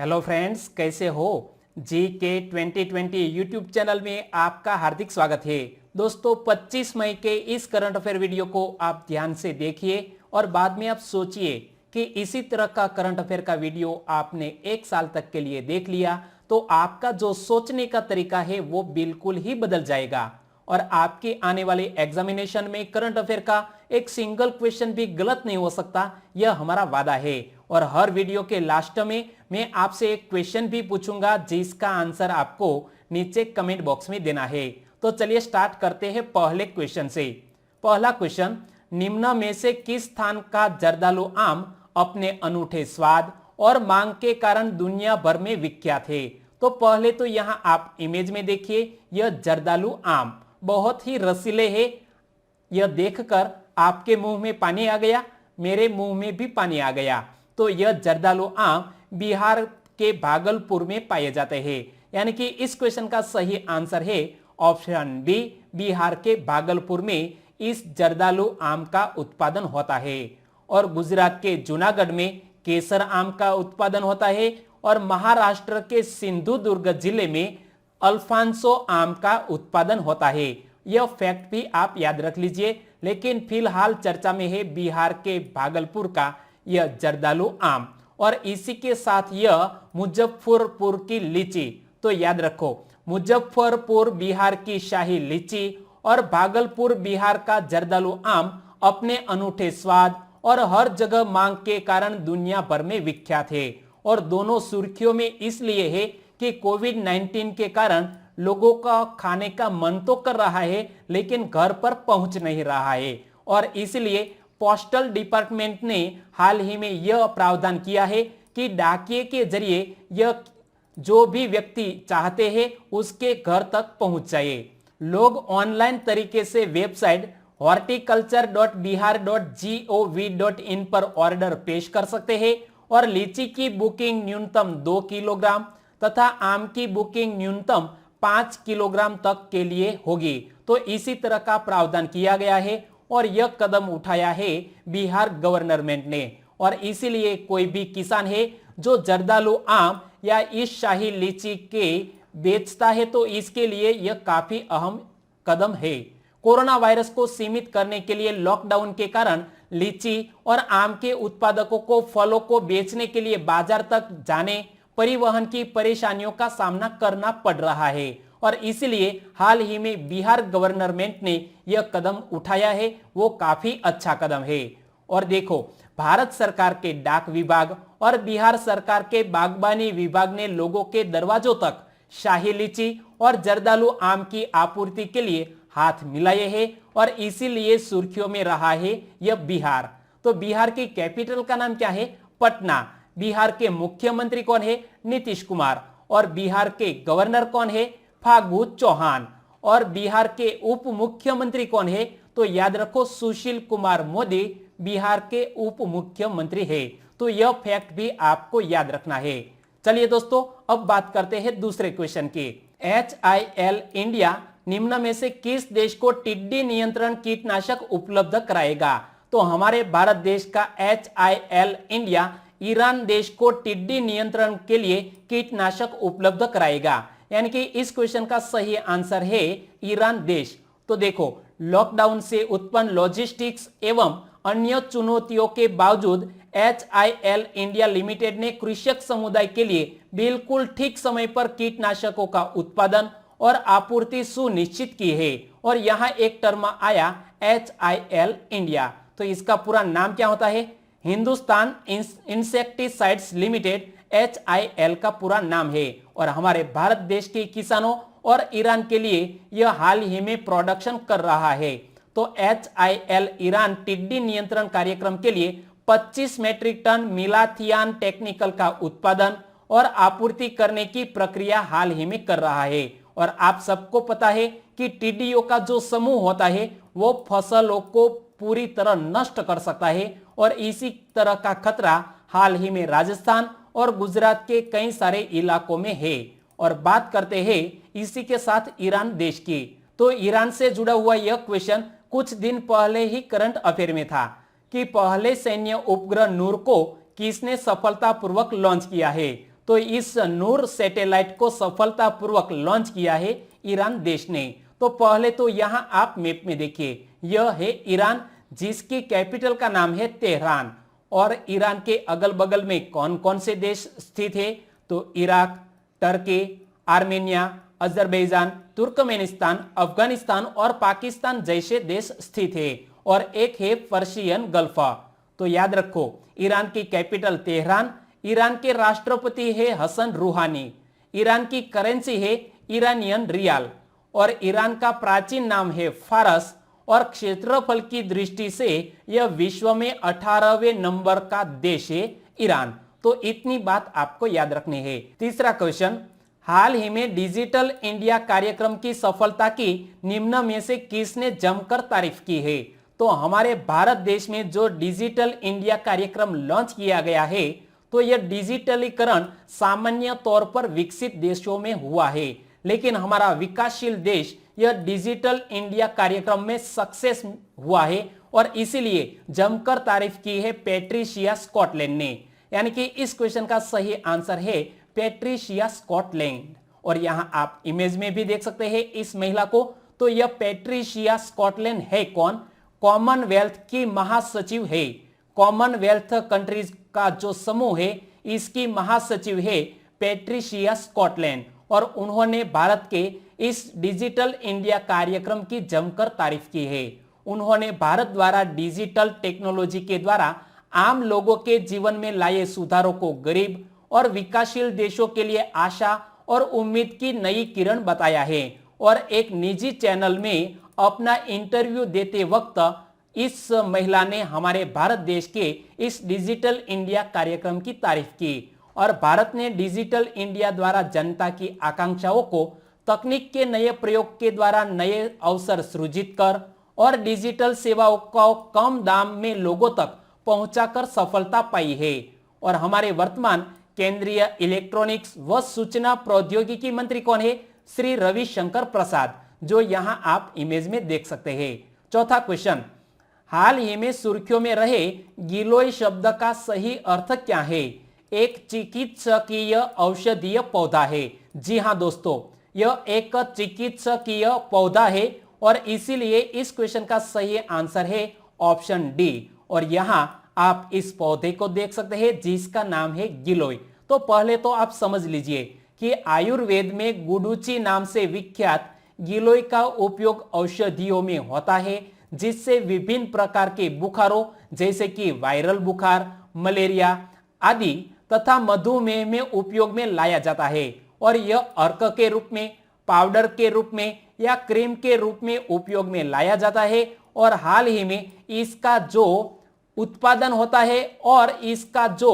Hello friends, कैसे हो। जी के 2020 यूट्यूब चैनल में आपका हार्दिक स्वागत है। दोस्तों 25 मई के इस करंट अफेयर वीडियो को आप ध्यान से देखिए और बाद में आप सोचिए कि इसी तरह का करंट अफेयर का वीडियो आपने एक साल तक के लिए देख लिया तो आपका जो सोचने का तरीका है वो बिल्कुल ही बदल जाएगा और आपके आने वाले एग्जामिनेशन में करंट अफेयर का एक सिंगल क्वेश्चन भी गलत नहीं हो सकता, यह हमारा वादा है। और हर वीडियो के लास्ट में मैं आपसे एक क्वेश्चन भी पूछूंगा जिसका आंसर आपको नीचे कमेंट बॉक्स में देना है। तो चलिए स्टार्ट करते हैं पहले क्वेश्चन से। पहला क्वेश्चन, निम्न में से किस स्थान का जर्दालू आम अपने अनूठे स्वाद और मांग के कारण दुनिया भर में विख्यात है। तो पहले तो यहां आप इमेज में देखिए, यह जर्दालू आम बहुत ही रसीले है। यह देखकर आपके मुंह में पानी आ गया, मेरे मुंह में भी पानी आ गया। तो यह जर्दालू आम बिहार के भागलपुर में पाए जाते हैं, यानी कि इस क्वेश्चन का सही आंसर है ऑप्शन बी, बिहार के भागलपुर में इस जर्दालू आम का उत्पादन होता है। और गुजरात के जूनागढ़ में केसर आम का उत्पादन होता है और महाराष्ट्र के सिंधुदुर्ग जिले में अल्फांसो आम का उत्पादन होता है। यह फैक्ट भी आप याद रख लीजिए, लेकिन फिलहाल चर्चा में है बिहार के भागलपुर का यह जर्दालू आम। और इसी के साथ यह मुजफ्फरपुर की लीची, तो याद रखो मुजफ्फरपुर बिहार की शाही लीची और भागलपुर बिहार का जर्दालू आम अपने अनूठे स्वाद और हर जगह मांग के कारण दुनिया भर में विख्यात है। और दोनों सुर्खियों में इसलिए है कि कोविड-19 के कारण लोगों का खाने का मन तो कर रहा है लेकिन घर पर पहुंच नहीं रहा है। और इसलिए पोस्टल डिपार्टमेंट ने हाल ही में यह प्रावधान किया है कि डाकिये के जरिए यह जो भी व्यक्ति चाहते हैं उसके घर तक पहुंच जाए। लोग ऑनलाइन तरीके से वेबसाइट horticulture.bihar.gov.in पर ऑर्डर पेश कर सकते हैं और लीची की बुकिंग न्यूनतम 2 किलोग्राम तथा आम की बुकिंग न्यूनतम 5 किलोग्राम तक के लिए होगी। तो इसी तरह का प्रावधान किया गया है और यह कदम उठाया है बिहार गवर्नमेंट ने। और इसीलिए कोई भी किसान है जो जर्दालू आम या इस शाही लीची के बेचता है तो इसके लिए यह काफी अहम कदम है। कोरोना वायरस को सीमित करने के लिए लॉकडाउन के कारण लीची और आम के उत्पादकों को फलों को बेचने के लिए बाजार तक जाने, परिवहन की परेशानियों का सामना करना पड़ रहा है। और इसलिए हाल ही में बिहार गवर्नमेंट ने यह कदम उठाया है, वो काफी अच्छा कदम है। और देखो, भारत सरकार के डाक विभाग और बिहार सरकार के बागबानी विभाग ने लोगों के दरवाजों तक शाही लीची और जर्दालू आम की आपूर्ति के लिए हाथ मिलाए हैं और इसीलिए सुर्खियों में रहा है यह बिहार। तो बिहार की कैपिटल का नाम क्या है? पटना। बिहार के मुख्यमंत्री कौन है? नीतीश कुमार। और बिहार के गवर्नर कौन है? फागू चौहान। और बिहार के उप मुख्यमंत्री कौन है? तो याद रखो सुशील कुमार मोदी बिहार के उप मुख्यमंत्री है। तो यह फैक्ट भी आपको याद रखना है। चलिए दोस्तों, अब बात करते हैं दूसरे क्वेश्चन की। HIL इंडिया निम्न में से किस देश को टिड्डी नियंत्रण कीटनाशक उपलब्ध कराएगा? तो हमारे भारत देश का HIL इंडिया ईरान देश को टिड्डी नियंत्रण के लिए कीटनाशक उपलब्ध कराएगा, यानी कि इस क्वेश्चन का सही आंसर है ईरान देश। तो देखो, लॉकडाउन से उत्पन्न लॉजिस्टिक्स एवं अन्य चुनौतियों के बावजूद HIL इंडिया लिमिटेड ने कृषक समुदाय के लिए बिल्कुल ठीक समय पर कीटनाशकों का उत्पादन और आपूर्ति सुनिश्चित की है। और यहाँ एक टर्म आया HIL इंडिया, तो इसका पूरा नाम क्या होता है? हिंदुस्तान इंसेक्टिसाइड्स लिमिटेड HIL का पूरा नाम है। और हमारे भारत देश के किसानों और ईरान के लिए यह हाल ही में प्रोडक्शन कर रहा है। तो HIL ईरान टिड्डी नियंत्रण कार्यक्रम के लिए 25 मैट्रिक टन मिलाथियान टेक्निकल का उत्पादन और आपूर्ति करने की प्रक्रिया हाल ही में कर रहा है। और आप सबको पता है कि टिड्डियों का जो समूह होता है वो फसलों को पूरी तरह नष्ट कर सकता है और इसी तरह का खतरा हाल ही में राजस्थान और गुजरात के कई सारे इलाकों में है। और बात करते हैं इसी के साथ ईरान देश की। तो ईरान से जुड़ा हुआ यह क्वेश्चन कुछ दिन पहले ही करंट अफेयर में था कि पहले सैन्य उपग्रह नूर को किसने सफलतापूर्वक लॉन्च किया है? तो इस नूर सैटेलाइट को सफलतापूर्वक लॉन्च किया है ईरान देश ने। तो पहले तो यहां आप मैप में देखिए, यह है ईरान जिसकी कैपिटल का नाम है तेहरान। और ईरान के अगल बगल में कौन कौन से देश स्थित है, तो Iraq, Turkey, Armenia, Azerbaijan, Turkmenistan, Afghanistan और पाकिस्तान जैसे देश स्थित है। और एक है पर्शियन गल्फ। तो याद रखो, ईरान की कैपिटल तेहरान, ईरान के राष्ट्रपति है हसन रूहानी, ईरान की करेंसी है ईरानियन रियाल, और ईरान का प्राचीन नाम है फारस, और क्षेत्रफल की दृष्टि से यह विश्व में 18वें नंबर का देश है ईरान। तो इतनी बात आपको याद रखनी है। तीसरा क्वेश्चन, हाल ही में डिजिटल इंडिया कार्यक्रम की सफलता की निम्न में से किसने जमकर तारीफ की है? तो हमारे भारत देश में जो डिजिटल इंडिया कार्यक्रम लॉन्च किया गया है, तो यह डिजिटलीकरण सामान्य तौर पर विकसित देशों में हुआ है, लेकिन हमारा विकासशील देश यह डिजिटल इंडिया कार्यक्रम में सक्सेस हुआ है और इसीलिए जमकर तारीफ की है पैट्रिशिया स्कॉटलैंड ने। यानी कि इस क्वेश्चन का सही आंसर है पैट्रिशिया स्कॉटलैंड। और यहां आप इमेज में भी देख सकते हैं इस महिला को। तो यह पैट्रिशिया स्कॉटलैंड है कौन? कॉमनवेल्थ की महासचिव है। कॉमनवेल्थ कंट्रीज का जो समूह है इसकी महासचिव है पैट्रिशिया स्कॉटलैंड, और उन्होंने भारत के इस डिजिटल इंडिया कार्यक्रम की जमकर तारीफ की है। उन्होंने भारत द्वारा डिजिटल टेक्नोलॉजी के द्वारा आम लोगों के जीवन में लाए सुधारों को गरीब और विकासशील देशों के लिए आशा और उम्मीद की नई किरण बताया है। और एक निजी चैनल में अपना इंटरव्यू देते वक्त इस महिला ने हमारे भारत देश के इस डिजिटल इंडिया कार्यक्रम की तारीफ की, और भारत ने डिजिटल इंडिया द्वारा जनता की आकांक्षाओं को तकनीक के नए प्रयोग के द्वारा नए अवसर सृजित कर और डिजिटल सेवाओं को कम दाम में लोगों तक पहुंचाकर सफलता पाई है। और हमारे वर्तमान केंद्रीय इलेक्ट्रॉनिक्स व सूचना प्रौद्योगिकी मंत्री कौन है? श्री रविशंकर प्रसाद, जो यहां आप इमेज में देख सकते हैं। चौथा क्वेश्चन, हाल ही में सुर्खियों में रहे गिलोय शब्द का सही अर्थ क्या है? एक चिकित्सकीय औषधीय पौधा है। जी हां दोस्तों, यह एक चिकित्सकीय पौधा है और इसीलिए इस क्वेश्चन का सही आंसर है ऑप्शन डी। और यहां आप इस पौधे को देख सकते हैं जिसका नाम है गिलोय। तो पहले तो आप समझ लीजिए कि आयुर्वेद में गुडुचि नाम से विख्यात गिलोय का उपयोग औषधियों में होता है, जिससे विभिन्न प्रकार के बुखारों जैसे कि वायरल बुखार, मलेरिया आदि तथा मधुमेह में उपयोग में लाया जाता है। और यह अर्क के रूप में, पाउडर के रूप में या क्रीम के रूप में उपयोग में लाया जाता है। और हाल ही में इसका जो उत्पादन होता है और इसका जो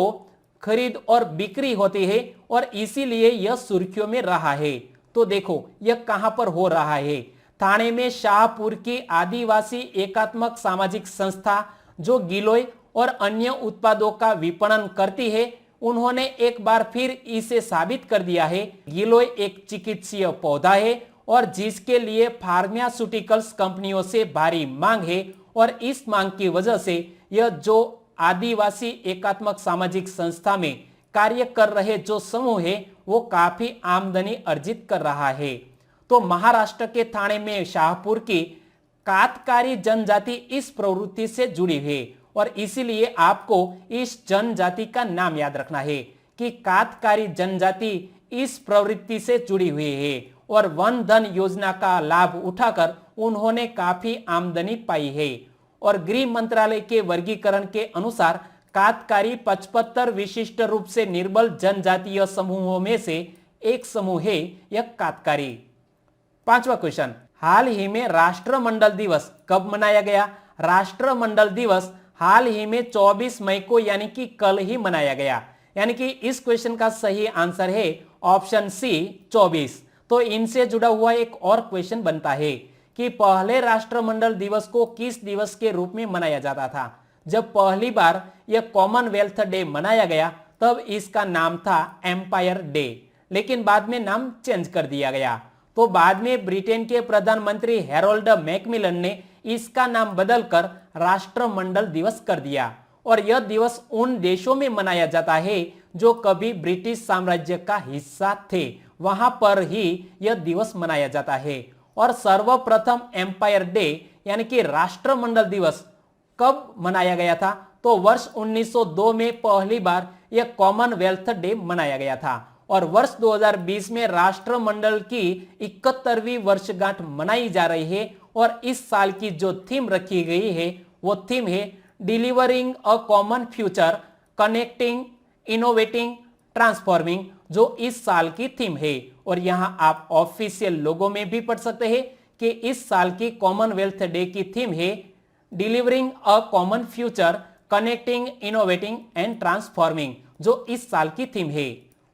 खरीद और बिक्री होती है, और इसीलिए यह सुर्खियों में रहा है। तो देखो यह कहां पर हो रहा है? थाने में शाहपुर की आदिवासी एकात्मक सामाजिक संस्था जो गिलोय और अन्य उत्पादों का विपणन करती है, उन्होंने एक बार फिर इसे साबित कर दिया है। गिलोय एक चिकित्सीय पौधा है और जिसके लिए फार्मास्यूटिकल्स कंपनियों से भारी मांग है, और इस मांग की वजह से यह जो आदिवासी एकात्मक सामाजिक संस्था में कार्य कर रहे जो समूह है वो काफी आमदनी अर्जित कर रहा है। तो महाराष्ट्र के थाने में शाहपुर की कातकारी जनजाति इस प्रवृत्ति से जुड़ी है, और इसीलिए आपको इस जनजाति का नाम याद रखना है कि कातकारी जनजाति इस प्रवृत्ति से जुड़ी हुई है, और वन धन योजना का लाभ उठाकर उन्होंने काफी आमदनी पाई है। और गृह मंत्रालय के वर्गीकरण के अनुसार कातकारी 75 विशिष्ट रूप से निर्बल जनजातीय समूहों में से एक समूह है यह कातकारी। पांचवा क्वेश्चन, हाल ही में राष्ट्रमंडल दिवस कब मनाया गया? राष्ट्रमंडल दिवस हाल ही में 24 मई को यानी कि कल ही मनाया गया। यानी कि इस क्वेश्चन का सही आंसर है ऑप्शन सी 24। तो इनसे जुड़ा हुआ एक और क्वेश्चन बनता है कि पहले राष्ट्रमंडल दिवस को किस दिवस के रूप में मनाया जाता था? जब पहली बार यह कॉमनवेल्थ डे मनाया गया तब इसका नाम था एम्पायर डे, लेकिन बाद में नाम चेंज कर दिया गया। तो बाद में ब्रिटेन के प्रधानमंत्री हैरोल्ड मैकमिलन ने इसका नाम बदलकर राष्ट्रमंडल दिवस कर दिया, और यह दिवस उन देशों में मनाया जाता है जो कभी ब्रिटिश साम्राज्य का हिस्सा थे, वहां पर ही यह दिवस मनाया जाता है। और सर्वप्रथम एम्पायर डे यानी कि राष्ट्रमंडल दिवस कब मनाया गया था? तो वर्ष 1902 में पहली बार यह कॉमनवेल्थ डे मनाया गया था। और वर्ष 2020 में राष्ट्रमंडल की 71वीं वर्षगांठ मनाई जा रही है। और इस साल की जो थीम रखी गई है वो थीम है delivering a common future, connecting, innovating, transforming, जो इस साल की थीम है। और यहां आप ऑफिशियल लोगो में भी पढ़ सकते हैं कि इस साल की कॉमनवेल्थ डे की थीम है delivering a common future, connecting, innovating and transforming, जो इस साल की थीम है।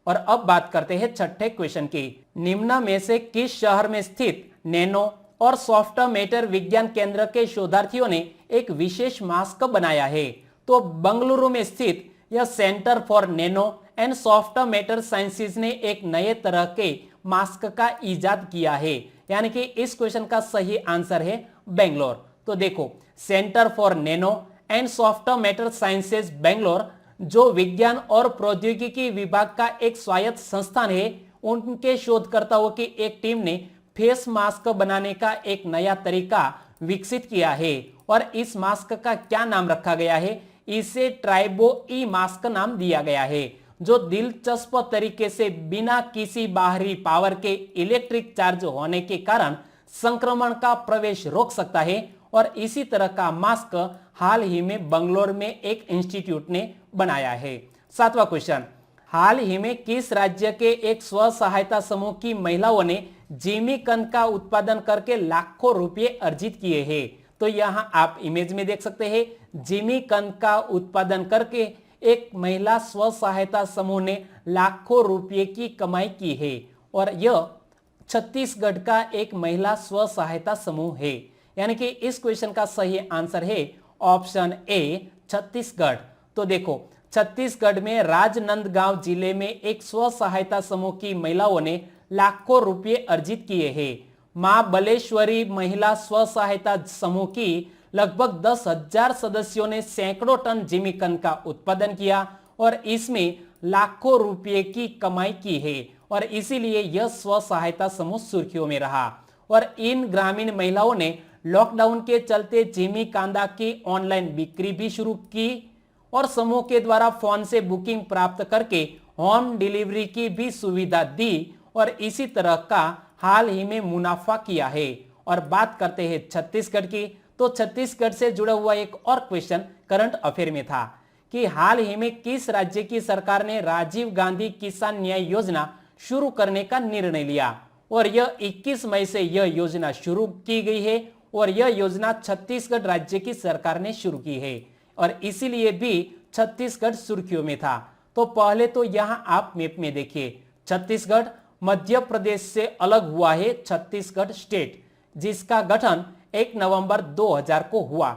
और अब बात करते हैं छठे क्वेश्चन की। निम्न में से किस शहर में स्थित नैनो और सॉफ्ट मैटर विज्ञान केंद्र के शोधार्थियों ने एक विशेष मास्क बनाया है? तो बंगलुरु में स्थित यह centre for nano and soft matter sciences ने एक नए तरह के मास्क का इजाद किया है। यानी कि इस क्वेश्चन का सही आंसर है बेंगलोर। तो देखो, centre for nano and soft matter sciences Bangalore, जो विज्ञान और प्रौद्योगिकी विभाग का एक स्वायत्त संस्थान है, उनके शोधकर्ताओं की एक टीम ने फेस मास्क बनाने का एक नया तरीका विकसित किया है। और इस मास्क का क्या नाम रखा गया है? इसे ट्राइबो ई मास्क नाम दिया गया है, जो दिलचस्प तरीके से बिना किसी बाहरी पावर के इलेक्ट्रिक चार्ज होने के कारण संक्रमण का प्रवेश रोक सकता है। और इसी तरह का मास्क हाल ही में बंगलोर में एक इंस्टीट्यूट ने बनाया है। सातवां क्वेश्चन, हाल ही में किस राज्य के एक स्व सहायता समूह की महिलाओं ने जिमीकंद का उत्पादन करके लाखों रुपए अर्जित किए हैं? तो यहां आप इमेज में देख सकते हैं, जिमीकंद का उत्पादन करके एक महिला स्व सहायता समूह ने लाखों रुपए की कमाई की है। और यह छत्तीसगढ़ का एक महिला स्व सहायता समूह है। यानी कि इस क्वेश्चन का सही आंसर है ऑप्शन ए, छत्तीसगढ़। तो देखो, छत्तीसगढ़ में राजनांदगांव जिले में एक स्व सहायता समूह की महिलाओं ने लाखों रुपए अर्जित किए हैं। मां बलेश्वरी महिला स्व सहायता समूह की लगभग 10,000 सदस्यों ने सैकड़ों टन जिमीकंद का उत्पादन किया और इसमें लाखों रुपए की कमाई की है। और इसीलिए यह स्व सहायता समूह सुर्खियों में रहा। और इन ग्रामीण महिलाओं ने लॉकडाउन के चलते जिमीकांदा की ऑनलाइन बिक्री भी शुरू की और समूह के द्वारा फोन से बुकिंग प्राप्त करके होम डिलीवरी की भी सुविधा दी और इसी तरह का हाल ही में मुनाफा किया है। और बात करते हैं छत्तीसगढ़ की, तो छत्तीसगढ़ से जुड़ा हुआ एक और क्वेश्चन करंट अफेयर में था कि हाल ही में किस राज्य की सरकार ने राजीव गांधी किसान न्याय योजना शुरू करने का निर्णय लिया? और यह 21 मई से यह योजना शुरू की गई है और यह योजना छत्तीसगढ़ राज्य की सरकार ने शुरू की है और इसीलिए भी छत्तीसगढ़ सुर्खियों में था। तो पहले तो यहां आप मैप में देखिए, छत्तीसगढ़ मध्य प्रदेश से अलग हुआ है छत्तीसगढ़ स्टेट, जिसका गठन 1 नवंबर 2000 को हुआ।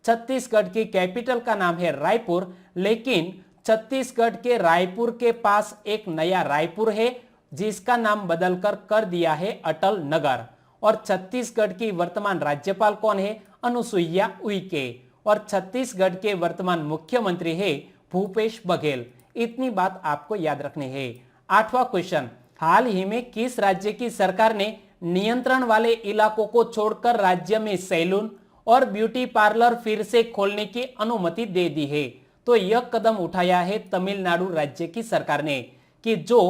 छत्तीसगढ़ की कैपिटल का नाम है रायपुर, लेकिन छत्तीसगढ़ के रायपुर के पास एक नया रायपुर है जिसका नाम बदलकर कर दिया है अटल नगर। और छत्तीसगढ़ की वर्तमान राज्यपाल कौन है? अनुसुईया उइके। और छत्तीसगढ़ के वर्तमान मुख्यमंत्री है भूपेश बघेल। इतनी बात आपको याद रखनी है। 8वां क्वेश्चन, हाल ही में किस राज्य की सरकार ने नियंत्रण वाले इलाकों को छोड़कर राज्य में सैलून और ब्यूटी पार्लर फिर से खोलने की अनुमति दे दी है? तो यह कदम उठाया है तमिलनाडु राज्य की सरकार ने कि जो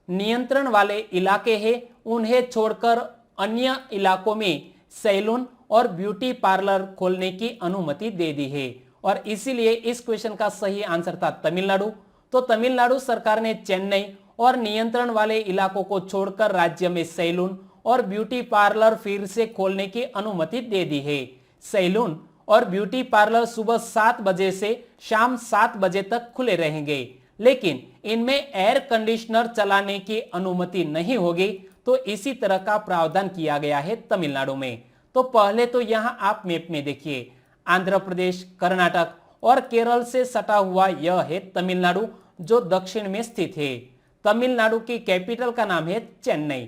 नियंत्रण वाले इलाके हैं उन्हें छोड़कर अन्य इलाकों में सैलून और ब्यूटी पार्लर खोलने की अनुमति दे दी है। और इसीलिए इस क्वेश्चन का सही आंसर था तमिलनाडु। तो तमिलनाडु सरकार ने चेन्नई और नियंत्रण वाले इलाकों को छोड़कर राज्य में सैलून और ब्यूटी पार्लर फिर से खोलने की अनुमति दे दी है। सैलून और ब्यूटी पार्लर सुबह 7 बजे से शाम 7 बजे तक खुले रहेंगे, लेकिन इनमें एयर कंडीशनर चलाने की अनुमति नहीं होगी। तो इसी तरह का प्रावधान किया गया है तमिलनाडु में। तो पहले तो यहां आप मैप में देखिए, आंध्र प्रदेश, कर्नाटक और केरल से सटा हुआ यह है तमिलनाडु, जो दक्षिण में स्थित है। तमिलनाडु की कैपिटल का नाम है चेन्नई।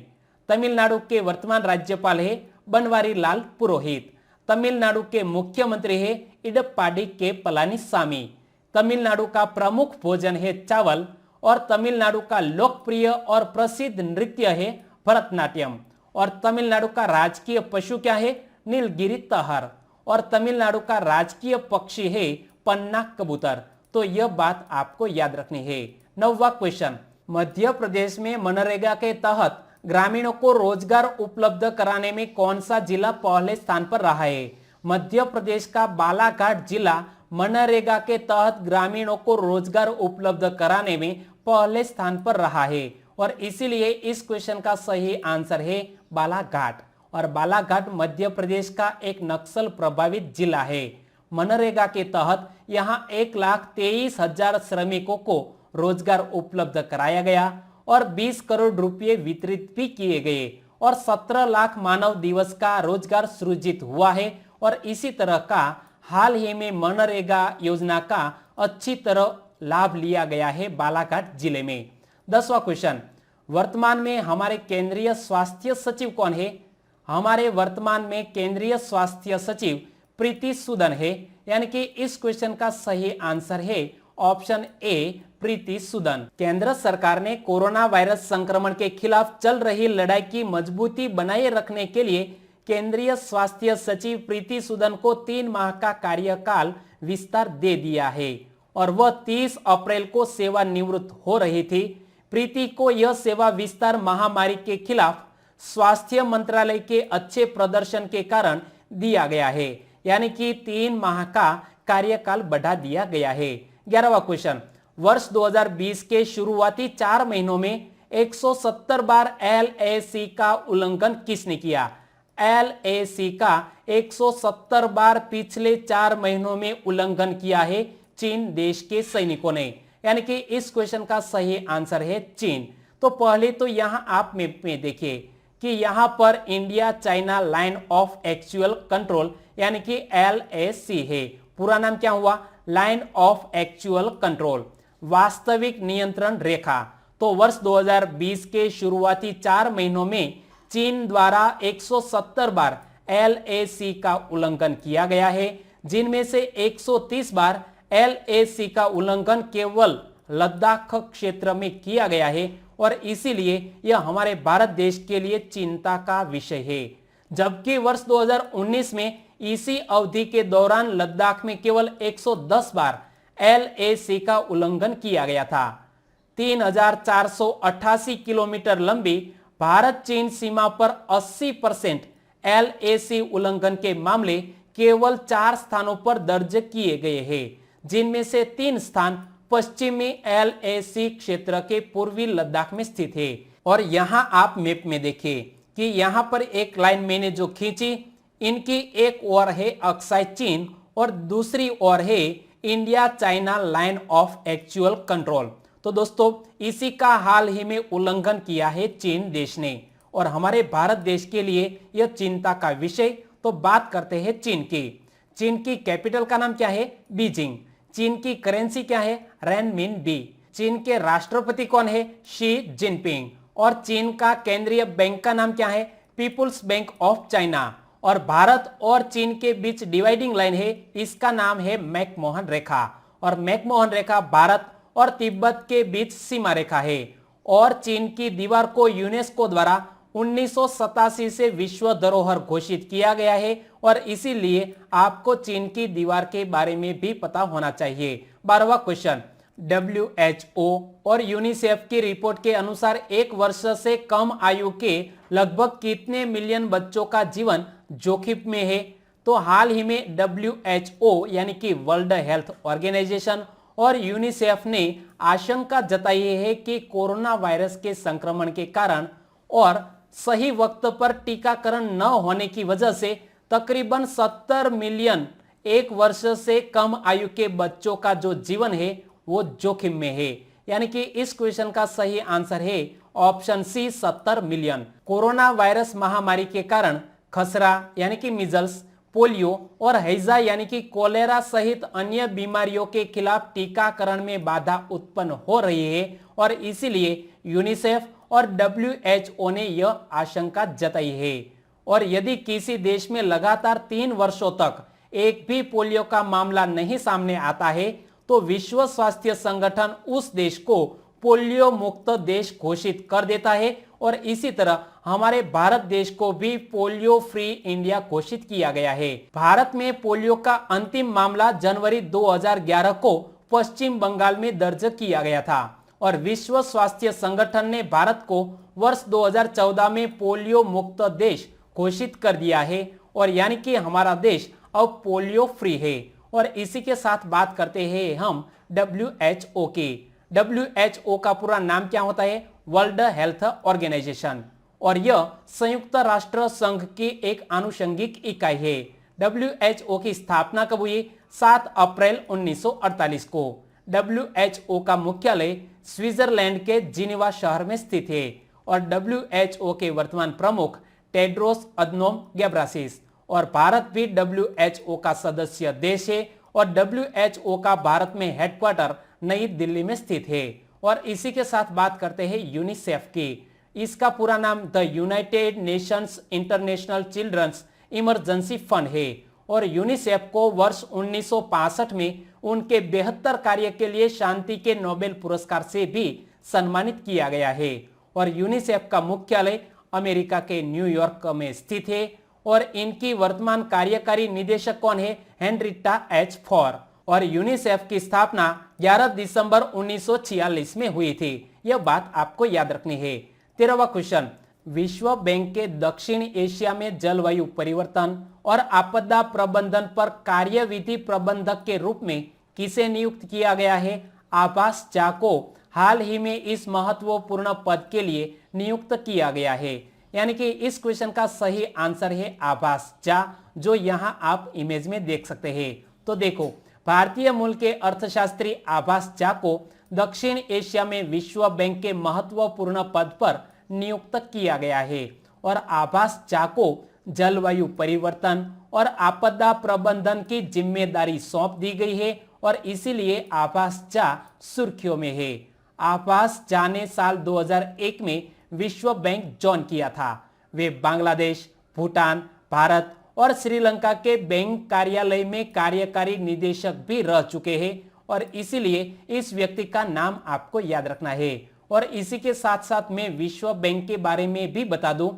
तमिलनाडु के वर्तमान राज्यपाल है बनवारी लाल पुरोहित। तमिलनाडु के मुख्यमंत्री है इडप्पाडी के पलानीसामी। तमिलनाडु का प्रमुख भोजन है चावल और तमिलनाडु का लोकप्रिय और प्रसिद्ध नृत्य है भरतनाट्यम। और तमिलनाडु का राजकीय पशु क्या है? नीलगिरी तहर। और तमिलनाडु का राजकीय पक्षी है पन्ना कबूतर। तो यह बात आपको याद रखनी है। 9वां क्वेश्चन, मध्य प्रदेश में मनरेगा के तहत ग्रामीणों को रोजगार उपलब्ध कराने में कौन सा जिला पहले स्थान पर रहा है? मध्य प्रदेश का बालाघाट जिला मनरेगा के तहत ग्रामीणों को रोजगार उपलब्ध कराने में पहले स्थान पर रहा है और इसीलिए इस क्वेश्चन का सही आंसर है बालाघाट। और बालाघाट मध्य प्रदेश का एक नक्सल प्रभावित जिला है। मनरेगा के तहत यहां 1,23,000 श्रमिकों को रोजगार उपलब्ध कराया गया और 20 करोड़ रुपए वितरित भी किए गए और 17 लाख मानव दिवस का रोजगार सृजित हुआ है। और इसी तरह का हाल ही में मनरेगा योजना का अच्छी तरह लाभ लिया गया है बालाघाट जिले में। 10वां क्वेश्चन, वर्तमान में हमारे केंद्रीय स्वास्थ्य सचिव कौन है? हमारे वर्तमान में केंद्रीय स्वास्थ्य सचिव प्रीति सूदन है, यानी कि इस क्वेश्चन का सही आंसर है ऑप्शन ए प्रीति सूदन। केंद्र सरकार ने कोरोना वायरस संक्रमण के खिलाफ चल रही लड़ाई की मजबूती बनाए रखने के लिए केंद्रीय स्वास्थ्य सचिव प्रीति सूदन को 3 माह का कार्यकाल विस्तार दे दिया है और वह 30 अप्रैल को सेवानिवृत्त हो रही थी। प्रीति को यह सेवा विस्तार महामारी के खिलाफ स्वास्थ्य मंत्रालय के अच्छे प्रदर्शन के कारण दिया गया है, यानी कि 3 माह का कार्यकाल बढ़ा दिया गया है। 11वां क्वेश्चन, वर्ष 2020 के शुरुआती 4 महीनों में 170 बार LAC का उल्लंघन किसने किया? LAC का 170 बार पिछले 4 महीनों में उल्लंघन किया है चीन देश के सैनिकों ने, यानी कि इस क्वेश्चन का सही आंसर है चीन। तो पहले तो यहां आप मैप में देखिए कि यहां पर India China line of actual control यानी कि LAC है। पूरा नाम क्या हुआ? लाइन ऑफ एक्चुअल कंट्रोल, वास्तविक नियंत्रण रेखा। तो वर्ष 2020 के शुरुआती 4 महीनों में चीन द्वारा 170 बार LAC का उल्लंघन किया गया है, जिनमें से 130 बार LAC का उल्लंघन केवल लद्दाख क्षेत्र में किया गया है और इसीलिए यह हमारे भारत देश के लिए चिंता का विषय है। जबकि वर्ष 2019 में इसी अवधि के दौरान लद्दाख में केवल 110 बार LAC का उल्लंघन किया गया था। 3,488 किलोमीटर लंबी भारत चीन सीमा पर 80% LAC उल्लंघन के मामले केवल 4 स्थानों पर दर्ज किए गए हैं, जिनमें से 3 स्थान पश्चिमी LAC क्षेत्र के पूर्वी लद्दाख में स्थित है। और यहां आप मैप में देखिए कि यहां पर एक लाइन मैंने जो खींची, इनकी एक ओर है अक्साई चीन और दूसरी ओर है India China line of actual control. तो दोस्तों इसी का हाल ही में उल्लंघन किया है चीन देश ने और हमारे भारत देश के लिए यह चिंता का विषय। तो बात करते हैं चीन की। चीन की कैपिटल का नाम क्या है? बीजिंग। चीन की करेंसी क्या है? रेनमिनबी। चीन के राष्ट्रपति कौन है? Xi Jinping. और चीन का केंद्रीय बैंक का नाम क्या है? People's Bank of China. और भारत और चीन के बीच डिवाइडिंग लाइन है, इसका नाम है मैकमोहन रेखा। और मैकमोहन रेखा भारत और तिब्बत के बीच सीमा रेखा है। और चीन की दीवार को यूनेस्को द्वारा 1987 से विश्व धरोहर घोषित किया गया है और इसीलिए आपको चीन की दीवार के बारे में भी पता होना चाहिए। 12वां क्वेश्चन, WHO और यूनिसेफ की रिपोर्ट के अनुसार 1 वर्ष से कम आयु के लगभग कितने मिलियन बच्चों का जीवन जोखिम में है? तो हाल ही में WHO यानी कि वर्ल्ड हेल्थ ऑर्गेनाइजेशन और यूनिसेफ ने आशंका जताई है कि कोरोना वायरस के संक्रमण के कारण और सही वक्त पर टीकाकरण न होने की वजह से तकरीबन 70 मिलियन 1 वर्ष से कम आयु के बच्चों का जो जीवन है वो जोखिम में है। यानी कि इस क्वेश्चन का सही आंसर है option C 70 million. Corona virus महामारी के कारण खसरा यानी कि मीजल्स, पोलियो और हैजा यानी कि कोलेरा सहित अन्य बीमारियों के खिलाफ टीकाकरण में बाधा उत्पन्न हो रही है और इसीलिए यूनिसेफ और WHO ने यह आशंका जताई है। और यदि किसी देश में लगातार 3 वर्षों तक एक भी पोलियो का मामला नहीं सामने आता है तो विश्व स्वास्थ्य संगठन उस देश को पोलियो मुक्त देश घोषित कर देता है और इसी तरह हमारे भारत देश को भी पोलियो फ्री इंडिया घोषित किया गया है। भारत में पोलियो का अंतिम मामला जनवरी 2011 को पश्चिम बंगाल में दर्ज किया गया था और विश्व स्वास्थ्य संगठन ने भारत को वर्ष 2014 में पोलियो मुक्त देश घोषित कर दिया है और यानी कि हमारा देश अब पोलियो फ्री है। और इसी के साथ बात करते हैं हम WHO की। WHO का पूरा नाम क्या होता है? वर्ल्ड हेल्थ ऑर्गेनाइजेशन, और यह संयुक्त राष्ट्र संघ की एक आनुषंगिक इकाई है। WHO की स्थापना कब हुई? 7 अप्रैल 1948 को। WHO का मुख्यालय स्विट्जरलैंड के जिनेवा शहर में स्थित है और WHO के वर्तमान प्रमुख टेड्रोस अदनोम घेब्रेयेसस, और भारत भी WHO का सदस्य देश है और WHO का भारत में हेडक्वार्टर नई दिल्ली में स्थित है। और इसी के साथ बात करते हैं यूनिसेफ की। इसका पूरा नाम the United Nations International Children's Emergency Fund है और यूनिसेफ को वर्ष 1965 में उनके बेहतर कार्य के लिए शांति के नोबेल पुरस्कार से भी सम्मानित किया गया है। और यूनिसेफ का मुख्यालय अमेरिका के न्यूयॉर्क में स्थित है और इनकी वर्तमान कार्यकारी निदेशक कौन है? Henrietta H for. और यूनिसेफ की स्थापना 11 दिसंबर 1946 में हुई थी। यह बात आपको याद रखनी है। 13वां क्वेश्चन, विश्व बैंक के दक्षिण एशिया में जलवायु परिवर्तन और आपदा प्रबंधन पर कार्यविधि प्रबंधक के रूप में किसे नियुक्त किया गया है? आभास झा को हाल ही में इस महत्वपूर्ण पद के लिए नियुक्त किया गया है। यानी कि इस क्वेश्चन का सही आंसर है आभास झा, जो यहाँ आप इमेज में देख सकते हैं। तो देखो, भारतीय मूल के अर्थशास्त्री आभास झा को दक्षिण एशिया में विश्व बैंक के महत्वपूर्ण पद पर नियुक्त किया गया है और आभास झा को जलवायु परिवर्तन और आपदा प्रबंधन की जिम्मेदारी सौंप दी गई है और इसीलिए आभास झा सुर्खियों में है। आभास झा ने साल 2001 में विश्व बैंक ज्वाइन किया था। वे बांग्लादेश, भूटान, भारत और श्रीलंका के बैंक कार्यालय में कार्यकारी निदेशक भी रह चुके हैं और इसीलिए इस व्यक्ति का नाम आपको याद रखना है। और इसी के साथ साथ मैं विश्व बैंक के बारे में भी बता दूं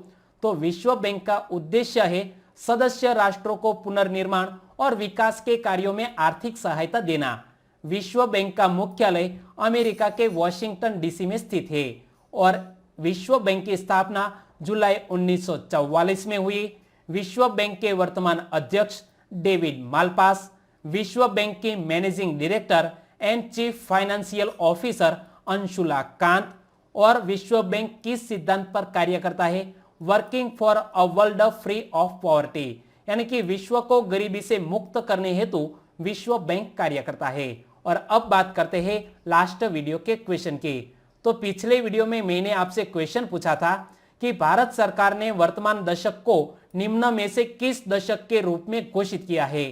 तो विश्व बैंक का उद्देश्य है सदस्य राष्ट्रों को पुनर्निर्माण और विकास के कार्यों में आर्थिक सहायता देना। विश्व बैंक का मुख्यालय अमेरिका के वॉशिंगटन डीसी में स्थित है और विश्व बैंक की स्थापना जुलाई 1944 में हुई। विश्व बैंक के वर्तमान अध्यक्ष डेविड मालपास, विश्व बैंक की managing director and chief financial officer Anshula Kant, और विश्व बैंक किस सिद्धांत पर कार्य करता है? Working for a world free of poverty, यानी कि विश्व को गरीबी से मुक्त करने हेतु विश्व बैंक कार्य करता है। और अब बात करते हैं लास्ट वीडियो के क्वेश्चन की। तो पिछले वीडियो में मैंने आपसे क्वेश्चन पूछा था कि भारत सरकार ने वर्तमान दशक को निम्न में से किस दशक के रूप में घोषित किया है?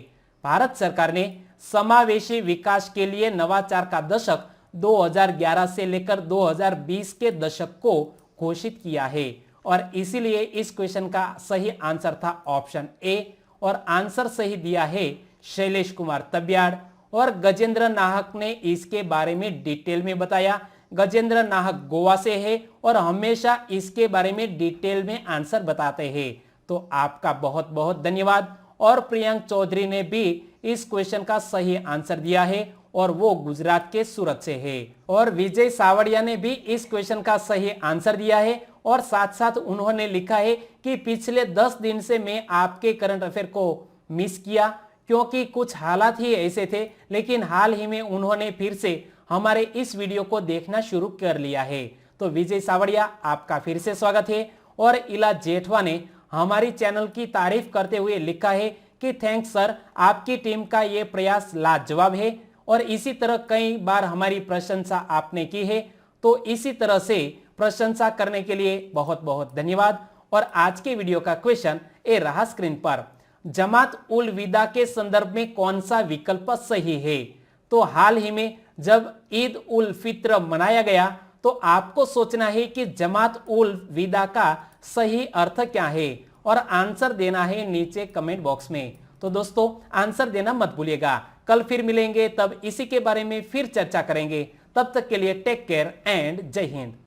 भारत सरकार ने समावेशी विकास के लिए नवाचार का दशक 2011 से लेकर 2020 के दशक को घोषित किया है और इसीलिए इस क्वेश्चन का सही आंसर था ऑप्शन ए और आंसर सही दिया है शैलेश कुमार तबियाड़ और गजेंद्र नाहक ने इसके बारे में डिटेल में बताया। गजेंद्र नाहक गोवा से है और हमेशा इसके बारे में डिटेल में आंसर बताते हैं। तो आपका बहुत बहुत धन्यवाद। और प्रियंक चौधरी ने भी इस क्वेश्चन का सही आंसर दिया है और वो गुजरात के सूरत से है। और विजय सावड़िया ने भी इस क्वेश्चन का सही आंसर दिया है और साथ साथ उन्होंने लिखा है कि पिछले 10 दिन से मैं आपके करंट अफेयर को मिस किया क्योंकि कुछ हालात ही ऐसे थे, लेकिन हाल ही में उन्होंने फिर से हमारे इस वीडियो को देखना शुरू कर लिया है। तो विजय सावड़िया, आपका फिर से स्वागत है। और इला जेठवा ने हमारी चैनल की तारीफ करते हुए लिखा है कि थैंक्स सर, आपकी टीम का ये प्रयास लाजवाब है और इसी तरह कई बार हमारी प्रशंसा आपने की है, तो इसी तरह से प्रशंसा करने के लिए बहुत बहुत धन्यवाद। और आज के वीडियो का क्वेश्चन ए रहा स्क्रीन पर, जमात उल विदा के संदर्भ में कौन सा विकल्प सही है? तो हाल ही में जब ईद उल फित्र मनाया गया तो आपको सोचना है कि जमात उल विदा का सही अर्थ क्या है और आंसर देना है नीचे कमेंट बॉक्स में। तो दोस्तों आंसर देना मत भूलिएगा। कल फिर मिलेंगे, तब इसी के बारे में फिर चर्चा करेंगे। तब तक के लिए टेक केयर एंड जय हिंद।